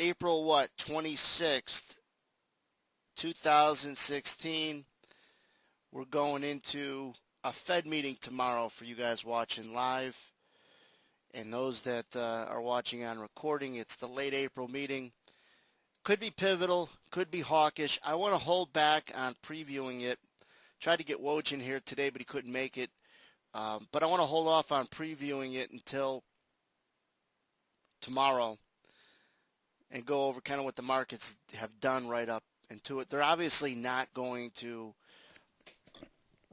April what? 26th, 2016. We're going into a Fed meeting tomorrow for you guys watching live. And those that are watching on recording, it's the late April meeting. Could be pivotal, could be hawkish. I want to hold back on previewing it. Tried to get Woj in here today, but he couldn't make it. But I want to hold off on previewing it until tomorrow and go over kind of what the markets have done right up into it. They're obviously not going to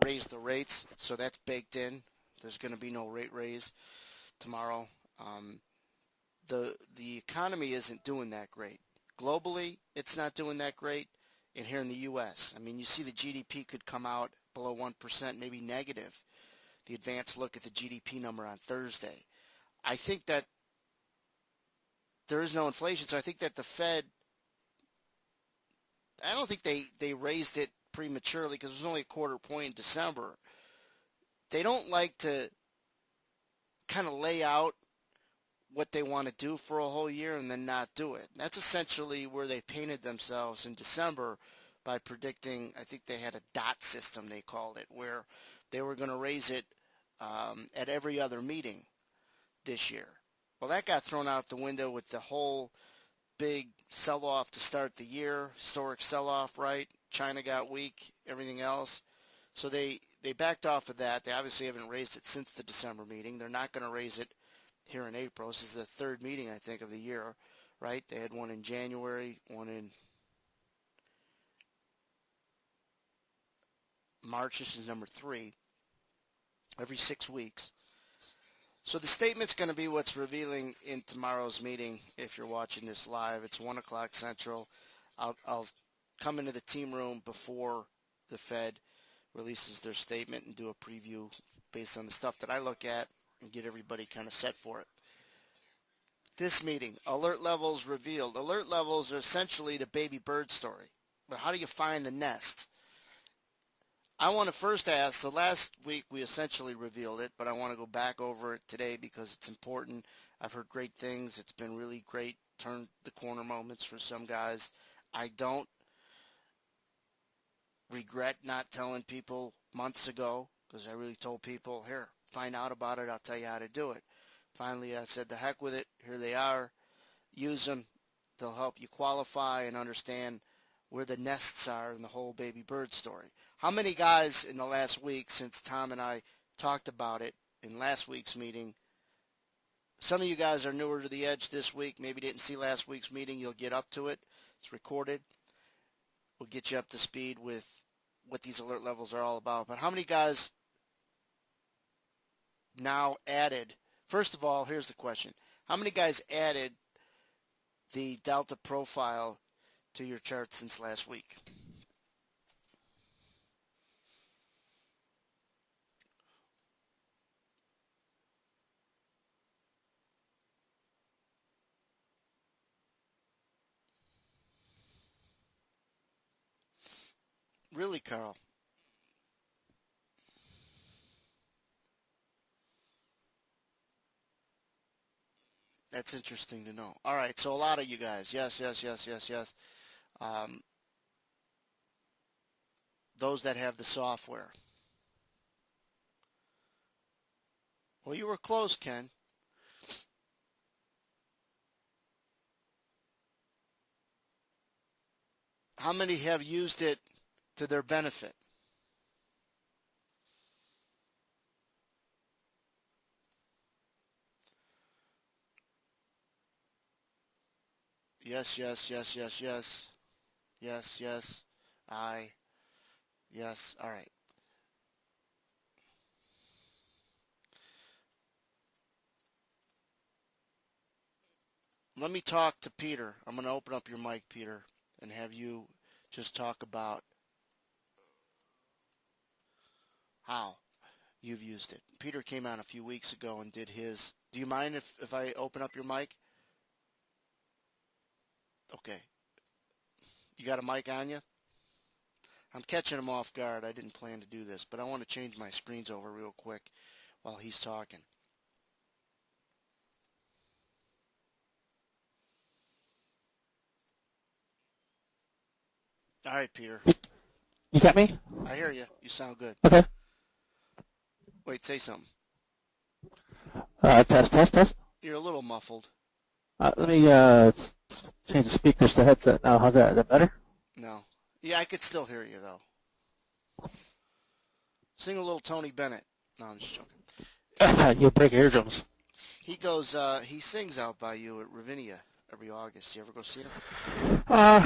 raise the rates, so that's baked in. There's going to be no rate raise tomorrow. The economy isn't doing that great. Globally, it's not doing that great. And here in the U.S., I mean, you see the GDP could come out below 1%, maybe negative. The advanced look at the GDP number on Thursday. I think that there is no inflation, so I think that the Fed, I don't think they raised it prematurely because it was only a quarter point in December. They don't like to kind of lay out what they want to do for a whole year and then not do it. That's essentially where they painted themselves in December by predicting, I think they had a dot system, they called it, where they were going to raise it at every other meeting this year. Well, that got thrown out the window with the whole big sell-off to start the year, historic sell-off, right? China got weak, everything else. So they backed off of that. They obviously haven't raised it since the December meeting. They're not going to raise it here in April. This is the third meeting, I think, of the year, right? They had one in January, one in March. This is number 3, every 6 weeks. So the statement's going to be what's revealing in tomorrow's meeting. If you're watching this live, it's 1 o'clock Central. I'll come into the team room before the Fed releases their statement and do a preview based on the stuff that I look at and get everybody kind of set for it. This meeting, alert levels revealed. Alert levels are essentially the baby bird story. But how do you find the nest? I want to first ask, so last week we essentially revealed it, but I want to go back over it today because it's important. I've heard great things. It's been really great turn the corner moments for some guys. I don't regret not telling people months ago because I really told people, here, find out about it. I'll tell you how to do it. Finally, I said, the heck with it. Here they are. Use them. They'll help you qualify and understand where the nests are in the whole baby bird story. How many guys in the last week since Tom and I talked about it in last week's meeting, some of you guys are newer to the edge this week, maybe didn't see last week's meeting, you'll get up to it. It's recorded. We'll get you up to speed with what these alert levels are all about. But how many guys now added, first of all, here's the question. How many guys added the Delta profile to your chart since last week? Really, Carl? That's interesting to know. All right, so a lot of you guys. Yes, yes, yes, yes, yes. Um, those that have the software. Well, you were close, Ken. How many have used it to their benefit? Yes, yes, yes, yes, yes. Yes, yes. I. Yes. All right. Let me talk to Peter. I'm going to open up your mic, Peter, and have you just talk about how you've used it. Peter came on a few weeks ago and did his. Do you mind if I open up your mic? Okay. You got a mic on you? I'm catching him off guard. I didn't plan to do this, but I want to change my screens over real quick while he's talking. All right, Peter. You got me? I hear you. You sound good. Okay. Wait, say something. Test, test, test. You're a little muffled. Let me change the speakers to headset now. How's that? Is that better? No. Yeah, I could still hear you, though. Sing a little Tony Bennett. No, I'm just joking. You'll break your eardrums. He sings out by you at Ravinia every August. You ever go see him?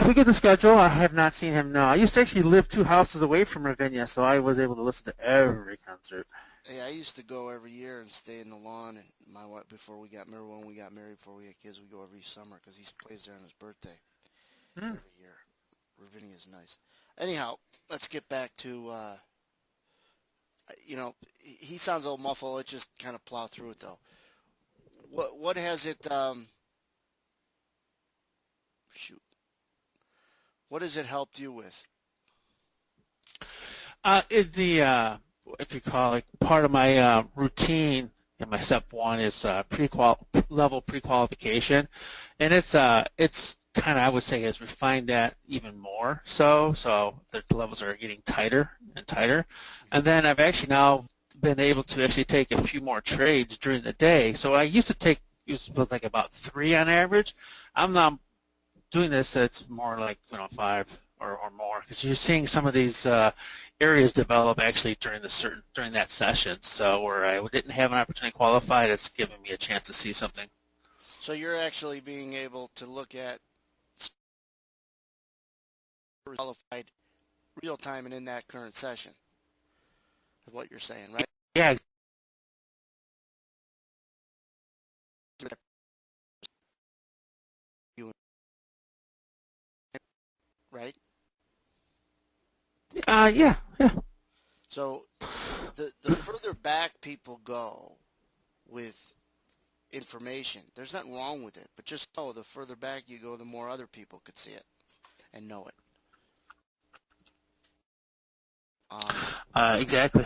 We get the schedule. I have not seen him now. I used to actually live 2 houses away from Ravinia, so I was able to listen to every concert. Yeah, I used to go every year and stay in the lawn. And my wife, before we got married, when we got married, before we had kids, we go every summer because he plays there on his birthday Hmm. every year. Ravinia's nice. Anyhow, let's get back to, he sounds a little muffled. Let's just kind of plow through it, though. What has it, shoot, what has it helped you with? If you call it, part of my routine in my step one is level pre-qualification, and it's kind of, I would say, has refined that even more. So the levels are getting tighter and tighter, and then I've actually now been able to actually take a few more trades during the day. So I used to like about 3 on average. I'm now doing this. It's more like 5 or more, because you're seeing some of these areas develop actually during that session. So where I didn't have an opportunity to qualify, it's given me a chance to see something. So you're actually being able to look at qualified real time and in that current session, is what you're saying, right? Yeah, Right? yeah, yeah. So the further back people go with information, there's nothing wrong with it, but just know the further back you go, the more other people could see it and know it. Exactly.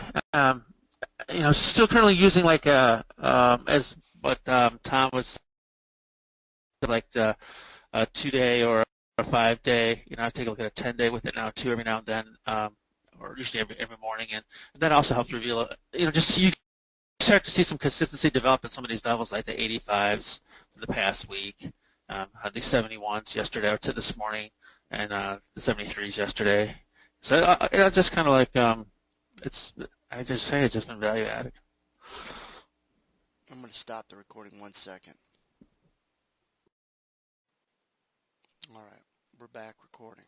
Still currently using like as what Tom was like a 2-day or a 5-day. I take a look at a 10-day with it now too, every now and then, or usually every morning, and that also helps reveal just so you start to see some consistency develop in some of these levels, like the 85s for the past week, had the 71s yesterday or to this morning, and the 73s yesterday. So just kind of like it's. I just say it's just been value added. I'm going to stop the recording 1 second. All right, we're back recording.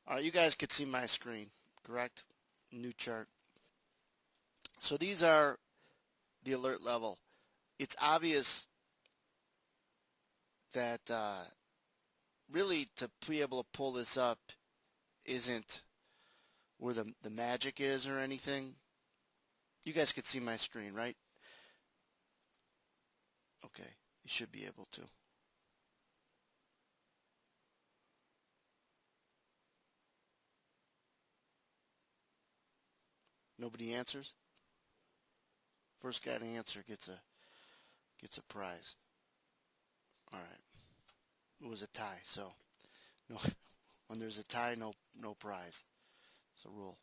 All right, you guys could see my screen, correct? New chart. So these are the alert level. It's obvious that really to be able to pull this up isn't where the magic is or anything. You guys could see my screen, right? Okay, you should be able to. Nobody answers? First guy to answer gets a prize. All right. It was a tie, so no, when there's a tie, no prize. It's a rule.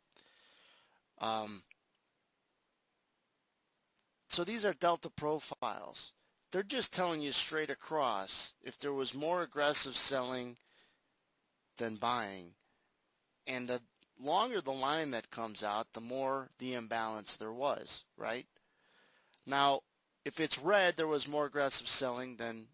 Um, so these are delta profiles. They're just telling you straight across if there was more aggressive selling than buying, and the longer the line that comes out, the more the imbalance there was, right? Now, if it's red, there was more aggressive selling than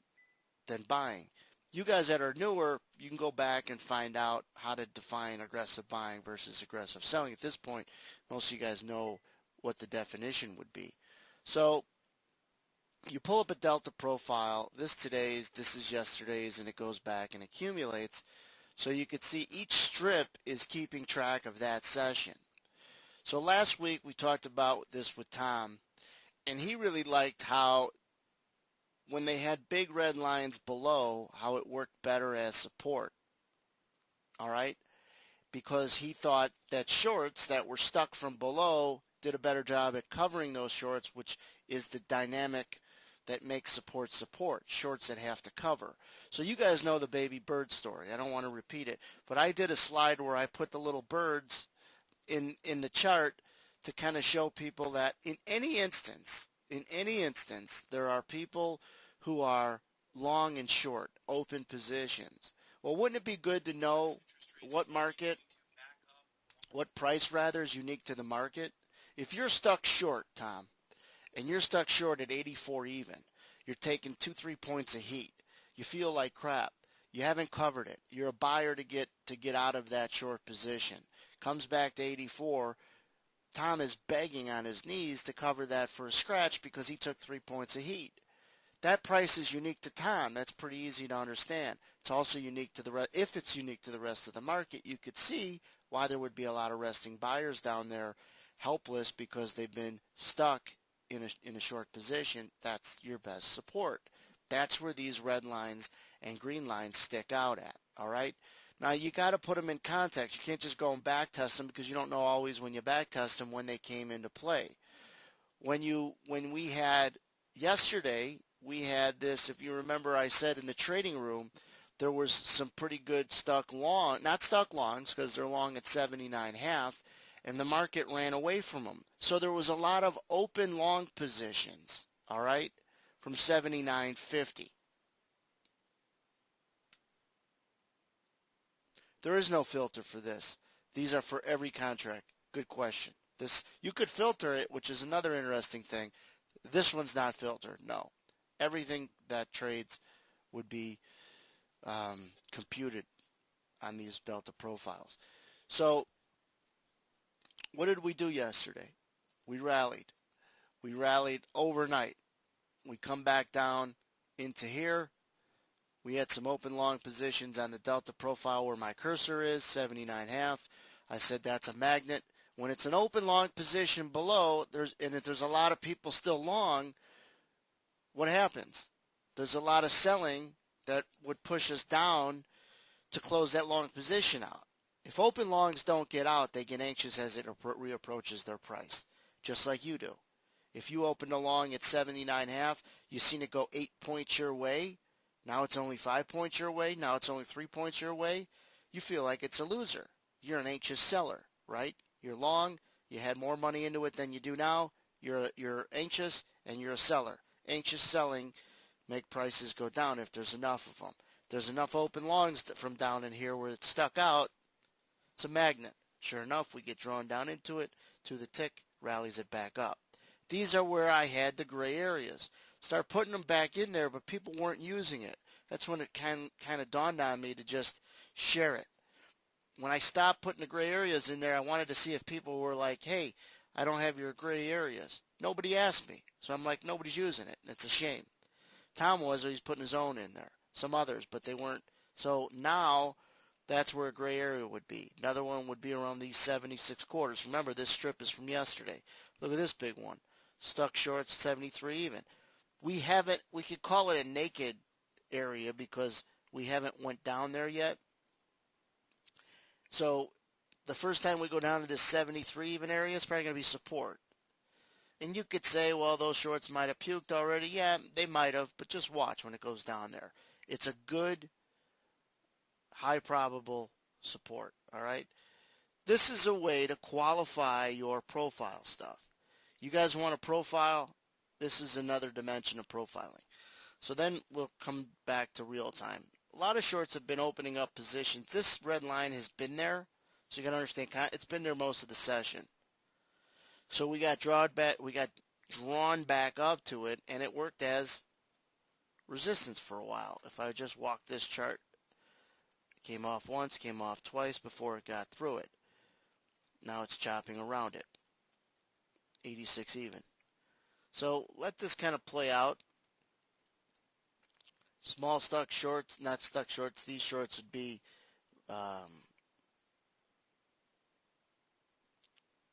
buying. You guys that are newer, you can go back and find out how to define aggressive buying versus aggressive selling. At this point, most of you guys know what the definition would be. So you pull up a delta profile. This is yesterday's, and it goes back and accumulates. So you could see each strip is keeping track of that session. So last week we talked about this with Tom, and he really liked how when they had big red lines below, how it worked better as support. All right? Because he thought that shorts that were stuck from below did a better job at covering those shorts, which is the dynamic that make support support, shorts that have to cover. So you guys know the baby bird story. I don't want to repeat it, but I did a slide where I put the little birds in the chart to kind of show people that in any instance, there are people who are long and short, open positions. Well, wouldn't it be good to know what market, what price rather is unique to the market? If you're stuck short, Tom, and you're stuck short at 84 even, you're taking 2-3 points of heat. You feel like crap. You haven't covered it. You're a buyer to get out of that short position. Comes back to 84. Tom is begging on his knees to cover that for a scratch because he took 3 points of heat. That price is unique to Tom. That's pretty easy to understand. It's also unique to the rest. If it's unique to the rest of the market, you could see why there would be a lot of resting buyers down there helpless because they've been stuck in a short position. That's your best support. That's where these red lines and green lines stick out at, all right? Now, you got to put them in context. You can't just go and back test them because you don't know always when you back test them when they came into play. When we had yesterday, we had this, if you remember, I said in the trading room, there was some pretty good stuck long, not stuck longs because they're long at 79.5, and the market ran away from them. So there was a lot of open long positions, all right, from 79.50. There is no filter for this. These are for every contract. Good question. This, you could filter it, which is another interesting thing. This one's not filtered, no. Everything that trades would be computed on these delta profiles. So what did we do yesterday? We rallied. We rallied overnight. We come back down into here. We had some open long positions on the delta profile where my cursor is, 79.5. I said that's a magnet. When it's an open long position below, if there's a lot of people still long, what happens? There's a lot of selling that would push us down to close that long position out. If open longs don't get out, they get anxious as it reapproaches their price, just like you do. If you opened a long at 79.5, you've seen it go 8 points your way. Now it's only 5 points your way. Now it's only 3 points your way. You feel like it's a loser. You're an anxious seller, right? You're long. You had more money into it than you do now. You're anxious and you're a seller. Anxious selling make prices go down if there's enough of them. If there's enough open longs from down in here where it's stuck out, it's a magnet. Sure enough, we get drawn down into it to the tick, rallies it back up. These are where I had the gray areas. Start putting them back in there, but people weren't using it. That's when it kind of dawned on me to just share it. When I stopped putting the gray areas in there, I wanted to see if people were like, hey, I don't have your gray areas. Nobody asked me. So I'm like, nobody's using it. It's a shame. Tom was, or he's putting his own in there. Some others, but they weren't. So now that's where a gray area would be. Another one would be around these 76 quarters. Remember, this strip is from yesterday. Look at this big one. Stuck shorts, 73 even. We could call it a naked area because we haven't went down there yet. So the first time we go down to this 73 even area, it's probably going to be support. And you could say, well, those shorts might have puked already. Yeah, they might have, but just watch when it goes down there. It's a good, high probable support, all right? This is a way to qualify your profile stuff. You guys want a profile? This is another dimension of profiling. So then we'll come back to real time. A lot of shorts have been opening up positions. This red line has been there, so you got to understand it's been there most of the session. So we got drawn back up to it, and it worked as resistance for a while. If I just walk this chart, it came off once, came off twice before it got through it. Now it's chopping around it. 86 even. So let this kind of play out. Small stuck shorts, not stuck shorts. These shorts would be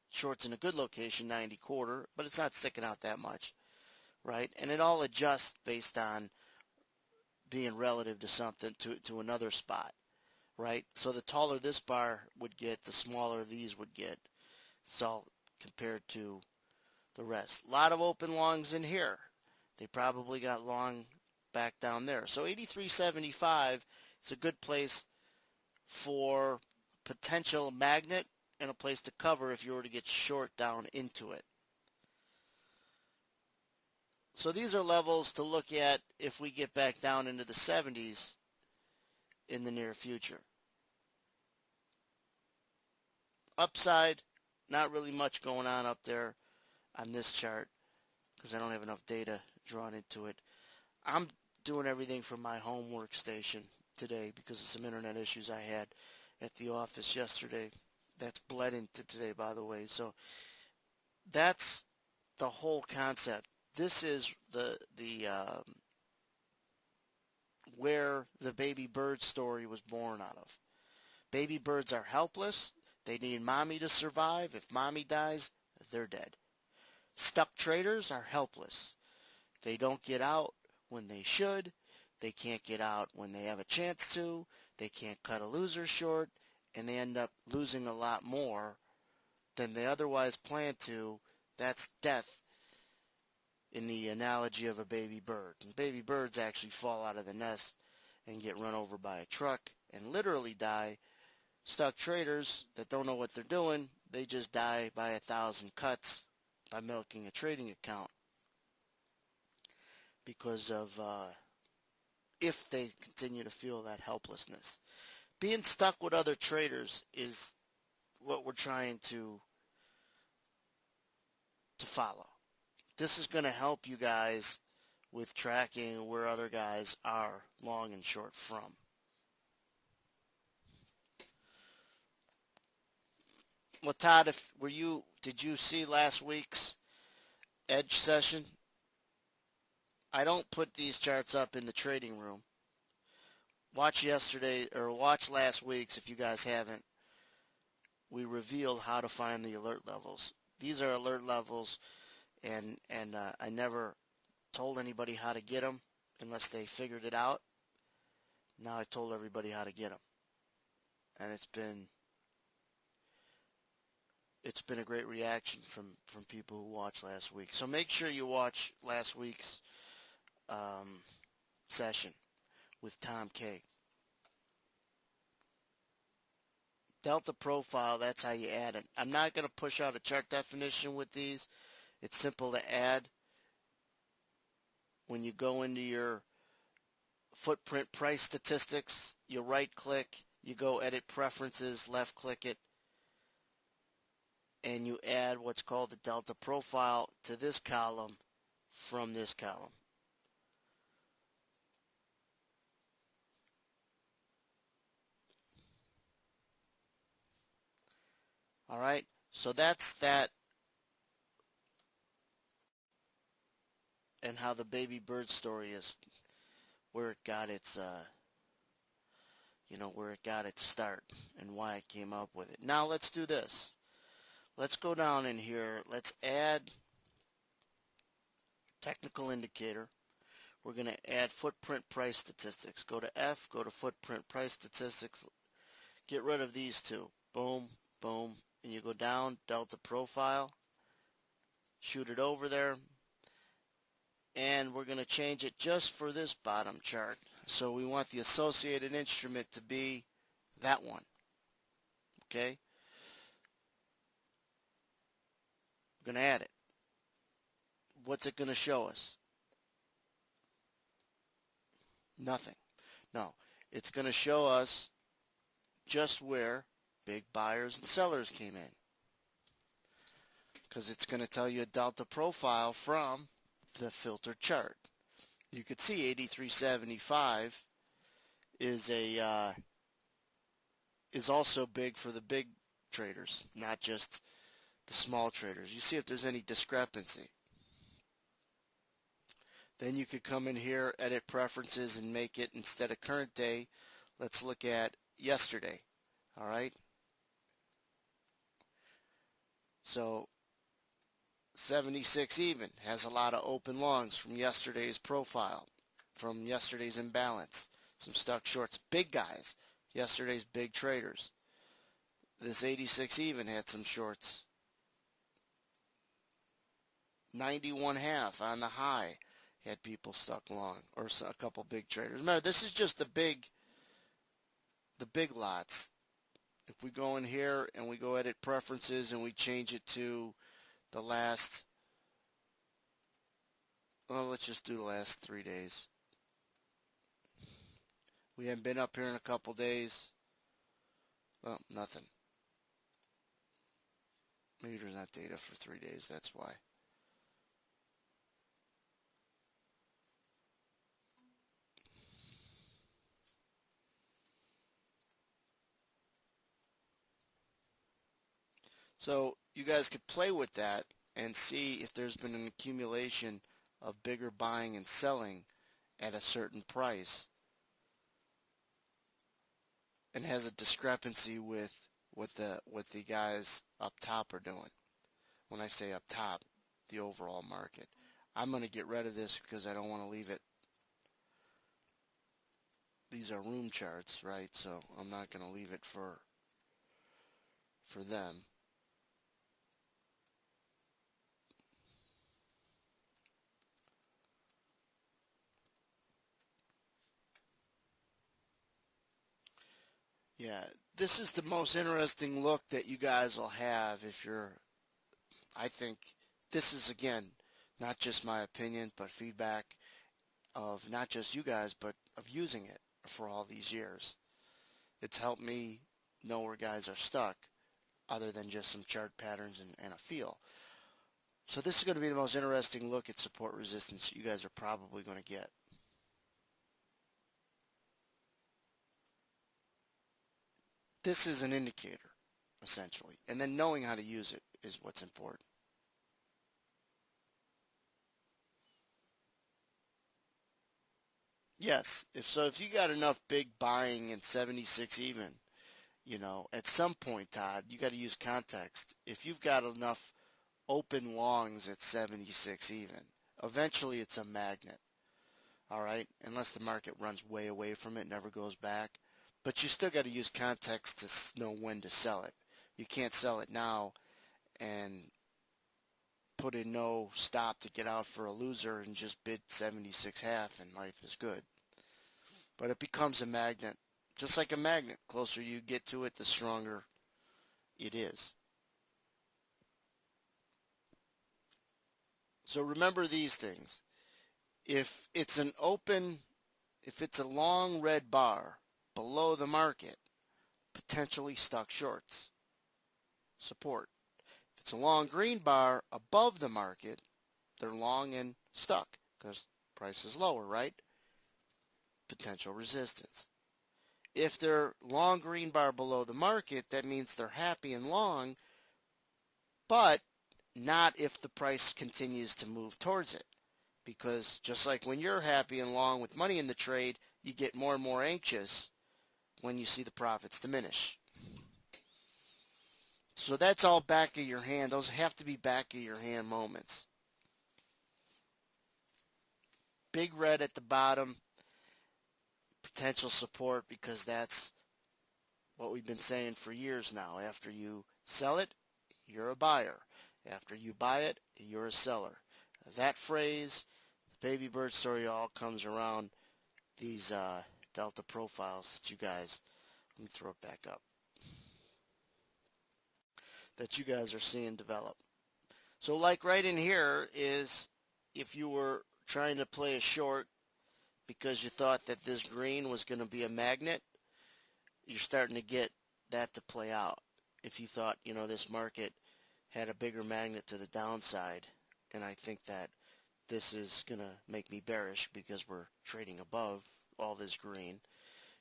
shorts in a good location, 90 quarter, but it's not sticking out that much, right? And it all adjusts based on being relative to something, to another spot, right? So the taller this bar would get, the smaller these would get. It's all compared to the rest. A lot of open longs in here. They probably got long back down there. So 83.75 is a good place for potential magnet and a place to cover if you were to get short down into it. So these are levels to look at if we get back down into the 70s in the near future. Upside, not really much going on up there on this chart because I don't have enough data drawn into it. I'm doing everything from my home workstation today because of some internet issues I had at the office yesterday. That's bled into today, by the way. So that's the whole concept. This is the where the baby bird story was born out of. Baby birds are helpless. They need mommy to survive. If mommy dies, they're dead. Stuck traders are helpless. They don't get out when they should. They can't get out when they have a chance to. They can't cut a loser short, and they end up losing a lot more than they otherwise planned to. That's death in the analogy of a baby bird. And baby birds actually fall out of the nest and get run over by a truck and literally die. Stuck traders that don't know what they're doing, they just die by 1,000 cuts by milking a trading account because of if they continue to feel that helplessness. Being stuck with other traders is what we're trying to follow. This is going to help you guys with tracking where other guys are long and short from. Well, Todd, did you see last week's Edge session? I don't put these charts up in the trading room. Watch last week's if you guys haven't. We revealed how to find the alert levels. These are alert levels, and I never told anybody how to get them unless they figured it out. Now I told everybody how to get them, and it's been a great reaction from people who watched last week. So make sure you watch last week's session with Tom K. Delta profile, that's how you add it. I'm not going to push out a chart definition with these. It's simple to add. When you go into your footprint price statistics, you right click, you go edit preferences, left click it, and you add what's called the delta profile to this column from this column. All right, so that's that, and how the baby bird story is, where it got its where it got its start and why it came up with it. Now let's do this. Let's go down in here. Let's add technical indicator. We're going to add footprint price statistics. Go to F, go to footprint price statistics. Get rid of these two. Boom, boom. And you go down, delta profile. Shoot it over there. And we're going to change it just for this bottom chart. So we want the associated instrument to be that one. Okay? We're going to add it. What's it going to show us? Nothing. No. It's going to show us just where big buyers and sellers came in. Because it's going to tell you a delta profile from the filter chart. You could see 83.75 is also big for the big traders, not just the small traders. You see if there's any discrepancy. Then you could come in here, edit preferences, and make it, instead of current day, let's look at yesterday. All right? So 76 even has a lot of open longs from yesterday's profile, from yesterday's imbalance. Some stuck shorts. Big guys. Yesterday's big traders. This 86 even had some shorts. 91.5 on the high had people stuck long, or a couple big traders. Remember, this is just the big lots. If we go in here and we go edit preferences and we change it to the last, well, let's just do the last 3 days. We haven't been up here in a couple days. Well, nothing. Maybe there's not data for 3 days, that's why. So you guys could play with that and see if there's been an accumulation of bigger buying and selling at a certain price and has a discrepancy with what the guys up top are doing. When I say up top, the overall market. I'm going to get rid of this because I don't want to leave it. These are room charts, right? So I'm not going to leave it for them. Yeah, this is the most interesting look that you guys will have if you're, I think this is, again, not just my opinion, but feedback of not just you guys, but of using it for all these years. It's helped me know where guys are stuck other than just some chart patterns and a feel. So this is going to be the most interesting look at support resistance you guys are probably going to get. This is an indicator, essentially. And then knowing how to use it is what's important. Yes, if you got enough big buying in 76 even, at some point, Todd, you got to use context. If you've got enough open longs at 76 even, eventually it's a magnet. All right, unless the market runs way away from it, never goes back. But you still got to use context to know when to sell it. You can't sell it now and put in no stop to get out for a loser and just bid 76 half and life is good. But it becomes a magnet. Just like a magnet, closer you get to it, the stronger it is. So remember these things. If it's a long red bar below the market, potentially stuck shorts, support. If it's a long green bar above the market, they're long and stuck because price is lower, right? Potential resistance. If they're long green bar below the market, that means they're happy and long, but not if the price continues to move towards it. Because just like when you're happy and long with money in the trade, you get more and more anxious when you see the profits diminish. So that's all back of your hand. Those have to be back of your hand moments. Big red at the bottom, potential support, because that's what we've been saying for years now. After you sell it, you're a buyer. After you buy it, you're a seller. That phrase, the baby bird story, all comes around these delta profiles that you guys, let me throw it back up, that you guys are seeing develop. So like right in here is if you were trying to play a short because you thought that this green was going to be a magnet, you're starting to get that to play out. If you thought, this market had a bigger magnet to the downside, and I think that this is going to make me bearish because we're trading above all this green,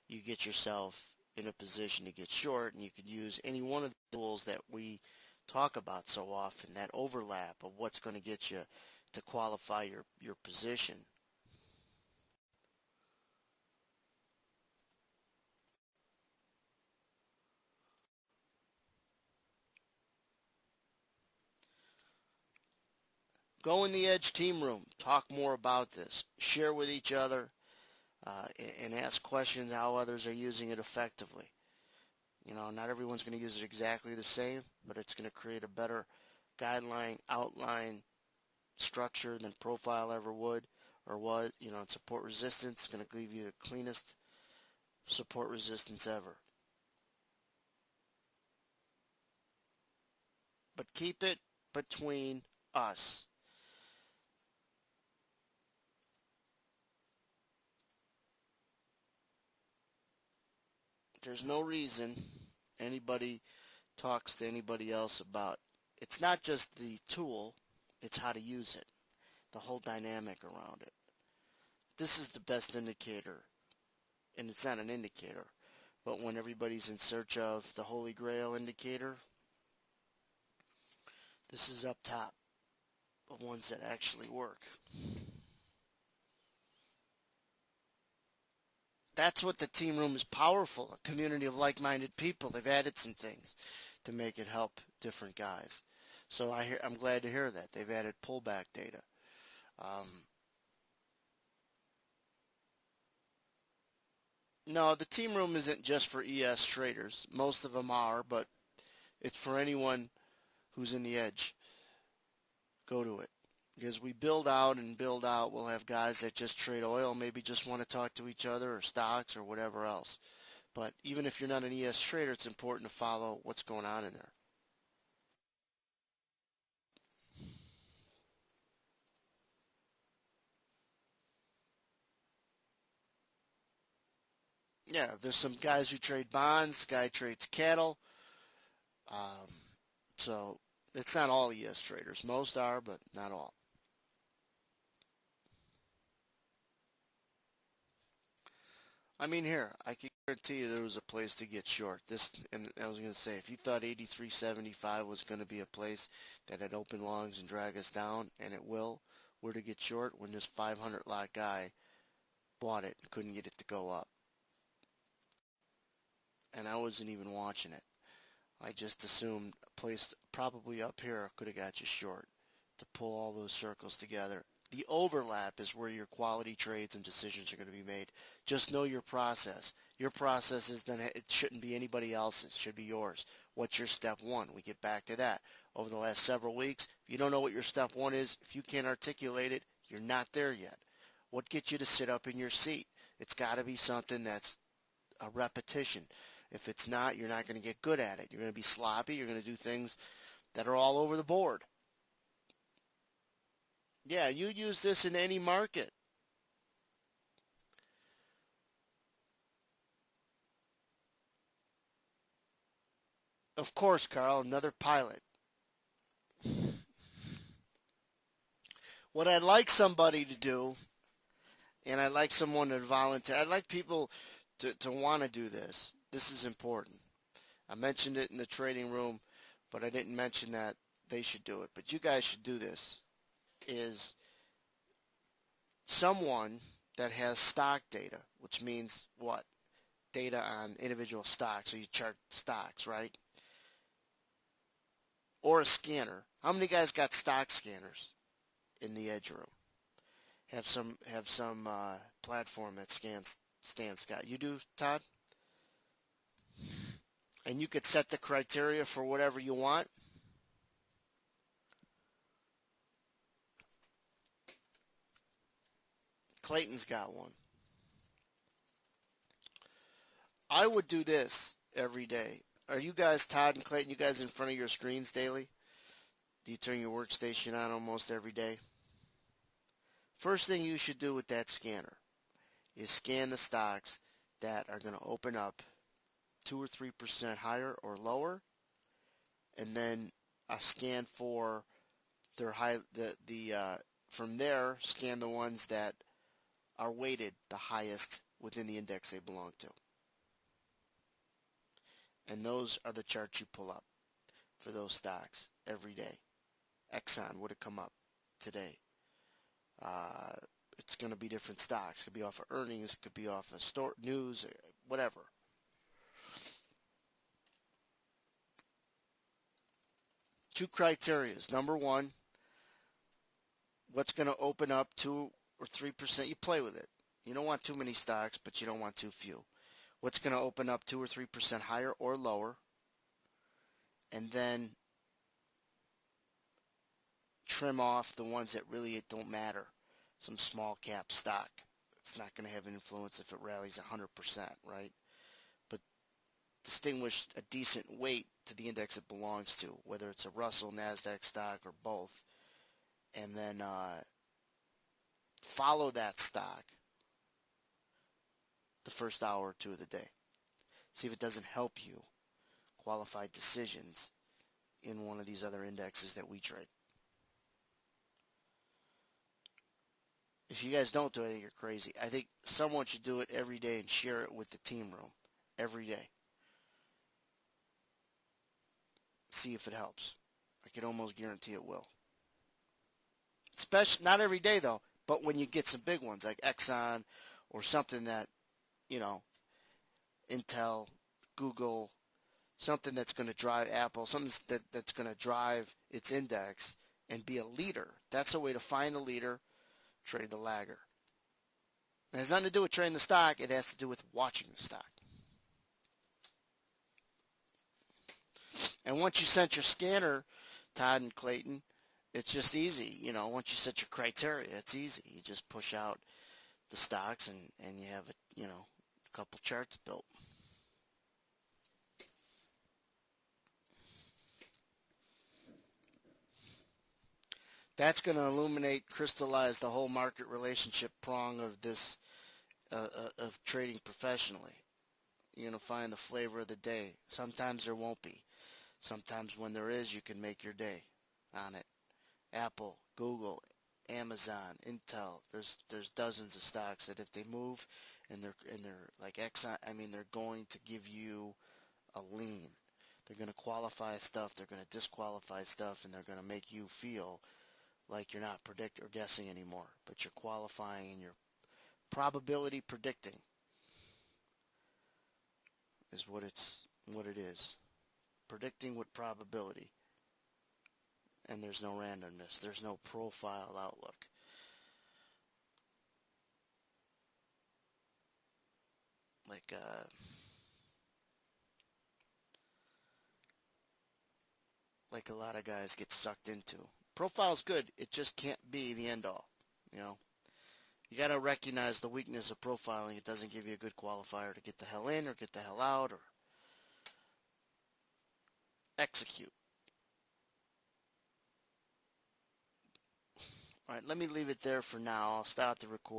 you get yourself in a position to get short, and you could use any one of the tools that we talk about so often, that overlap of what's going to get you to qualify your position. Go in the Edge team room, talk more about this, share with each other, and ask questions how others are using it effectively. Not everyone's going to use it exactly the same, but it's going to create a better guideline, outline, structure than Profile ever would, or was, and support resistance, going to give you the cleanest support resistance ever. But keep it between us. There's no reason anybody talks to anybody else about. It's not just the tool, it's how to use it, the whole dynamic around it. This is the best indicator, and it's not an indicator, but when everybody's in search of the Holy Grail indicator, this is up top, the ones that actually work. That's what the team room is powerful, a community of like-minded people. They've added some things to make it help different guys. So I'm glad to hear that. They've added pullback data. No, the team room isn't just for ES traders. Most of them are, but it's for anyone who's in the edge. Go to it. Because we build out and build out, we'll have guys that just trade oil, maybe just want to talk to each other or stocks or whatever else. But even if you're not an ES trader, it's important to follow what's going on in there. Yeah, there's some guys who trade bonds, guy trades cattle. Um, so it's not all ES traders. Most are, but not all. I mean, here, I can guarantee you there was a place to get short. And I was going to say, if you thought 83.75 was going to be a place that had open longs and drag us down, and it will, where to get short when this 500 lot guy bought it and couldn't get it to go up. And I wasn't even watching it. I just assumed a place probably up here could have got you short to pull all those circles together. The overlap is where your quality trades and decisions are going to be made. Just know your process. Your process is then it shouldn't be anybody else's. It should be yours. What's your step one? We get back to that. Over the last several weeks, if you don't know what your step one is, if you can't articulate it, you're not there yet. What gets you to sit up in your seat? It's got to be something that's a repetition. If it's not, you're not going to get good at it. You're going to be sloppy. You're going to do things that are all over the board. Yeah, you use this in any market. Of course, Carl, another pilot. What I'd like somebody to do, and I'd like someone to volunteer, I'd like people to want to do this. This is important. I mentioned it in the trading room, but I didn't mention that they should do it. But you guys should do this, is someone that has stock data, which means what? Data on individual stocks, so you chart stocks, right? Or a scanner. How many guys got stock scanners in the edge room? Have some platform that scans Scott. You do, Todd? And you could set the criteria for whatever you want. Clayton's got one. I would do this every day. Are you guys, Todd and Clayton, you guys in front of your screens daily? Do you turn your workstation on almost every day? First thing you should do with that scanner is scan the stocks that are going to open up 2 or 3% higher or lower, and then a scan for their from there scan the ones that are weighted the highest within the index they belong to. And those are the charts you pull up for those stocks every day. Exxon would have come up today. It's going to be different stocks. It could be off of earnings. It could be off of news, whatever. Two criterias. Number one, what's going to open up 2 or 3%? You play with it. You don't want too many stocks, but you don't want too few. What's going to open up 2 or 3% higher or lower? And then trim off the ones that really don't matter. some small cap stock. It's not going to have an influence if it rallies 100%, right? But distinguish a decent weight to the index it belongs to, whether it's a Russell, NASDAQ stock, or both, and then follow that stock the first hour or two of the day. See if it doesn't help you qualify decisions in one of these other indexes that we trade. If you guys don't do it, I think you're crazy. I think someone should do it every day and share it with the team room every day. See if it helps. I can almost guarantee it will. Especially not every day though, but when you get some big ones like Exxon or something that, you know, Intel, Google, something that's going to drive Apple, something that's going to drive its index and be a leader. That's a way to find the leader, trade the lagger. It has nothing to do with trading the stock. It has to do with watching the stock. And once you set your scanner, Todd and Clayton, it's just easy. You know, once you set your criteria, it's easy. You just push out the stocks and you have a couple charts built. That's going to illuminate, crystallize the whole market relationship prong of this of trading professionally. You're going to find the flavor of the day. Sometimes there won't be. Sometimes when there is, you can make your day on it. Apple, Google, Amazon, Intel. There's dozens of stocks that if they move and they're like Exxon, I mean they're going to give you a lean. They're going to qualify stuff, they're going to disqualify stuff, and they're going to make you feel like you're not predicting or guessing anymore, but you're qualifying and you're probability predicting is what it is. Predicting with probability. And there's no randomness. There's no profile outlook. Like a lot of guys get sucked into. Profile's good. It just can't be the end all. You know, you got to recognize the weakness of profiling. It doesn't give you a good qualifier to get the hell in or get the hell out or execute. All right, let me leave it there for now. I'll stop the recording.